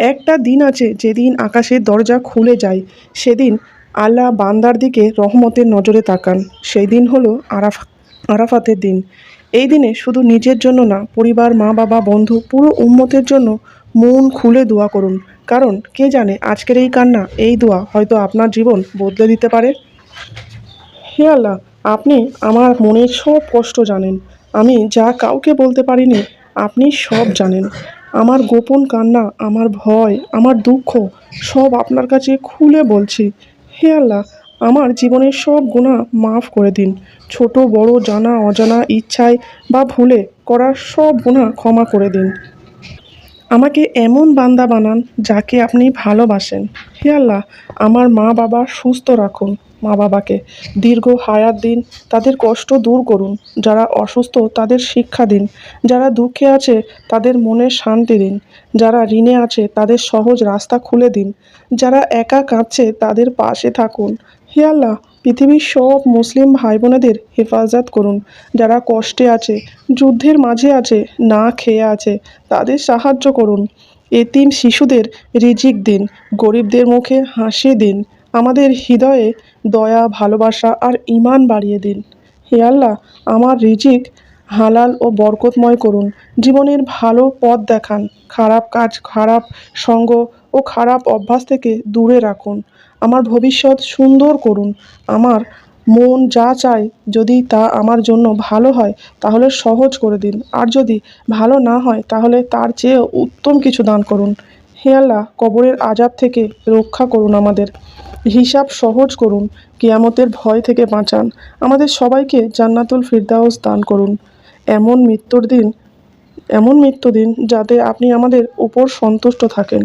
একটা দিন আছে যেদিন আকাশের দরজা খুলে যায়। সেদিন আল্লাহ বান্দার দিকে রহমতের নজরে তাকান। সেই দিন হলো আরাফাতের দিন। এই দিনে শুধু নিজের জন্য না, পরিবার, মা বাবা, বন্ধু, পুরো উম্মতের জন্য মন খুলে দোয়া করুন। কারণ কে জানে আজকের এই কান্না, এই দোয়া হয়তো আপনার জীবন বদলে দিতে পারে। হে আল্লাহ, আপনি আমার মনের সব কষ্ট জানেন। আমি যা কাউকে বলতে পারিনি, আপনি সব জানেন। আমার গোপন কান্না, আমার ভয়, আমার দুঃখ সব আপনার কাছে খুলে বলছি। হে আল্লাহ, আমার জীবনের সব গুনাহ মাফ করে দিন। ছোট বড়, জানা অজানা, ইচ্ছায় বা ভুলে করা সব গুনাহ ক্ষমা করে দিন। আমাকে এমন বান্দা বানান যাকে আপনি ভালোবাসেন। হে আল্লাহ, আমার মা বাবা সুস্থ রাখুন। মা বাবাকে দীর্ঘ হায়াত দিন, তাদের কষ্ট দূর করুন। যারা অসুস্থ তাদের শিক্ষা দিন। যারা দুঃখে আছে তাদের মনে শান্তি দিন। যারা ঋণে আছে তাদের সহজ রাস্তা খুলে দিন। যারা একা কাঁদছে তাদের পাশে থাকুন। হে আল্লাহ, পৃথিবীর সব মুসলিম ভাই বোনেদের হেফাজত করুন। যারা কষ্টে আছে, যুদ্ধের মাঝে আছে, না খেয়ে আছে, তাদের সাহায্য করুন। এতিম শিশুদের রিজিক দিন, গরিবদের মুখে হাসি দিন। আমাদের হৃদয়ে দয়া, ভালোবাসা আর ঈমান বাড়িয়ে দিন। হে আল্লাহ, আমার রিজিক হালাল ও বরকতময় করুন। জীবনের ভালো পথ দেখান। খারাপ কাজ, খারাপ সঙ্গ ও খারাপ অভ্যাস থেকে দূরে রাখুন। আমার ভবিষ্যৎ সুন্দর করুন। আমার মন যা চায়, যদি তা আমার জন্য ভালো হয় তাহলে সহজ করে দিন, আর যদি ভালো না হয় তাহলে তার চেয়ে উত্তম কিছু দান করুন। হে আল্লাহ, কবরের আযাব থেকে রক্ষা করুন আমাদের। হিসাব সহজ করুন। কিয়ামতের ভয় থেকে বাঁচান। আমাদের সবাইকে জান্নাতুল ফিরদাউস দান করুন। এমন মৃত্যুর দিন এমন মৃত্যু দিন যাতে আপনি আমাদের উপর সন্তুষ্ট থাকেন।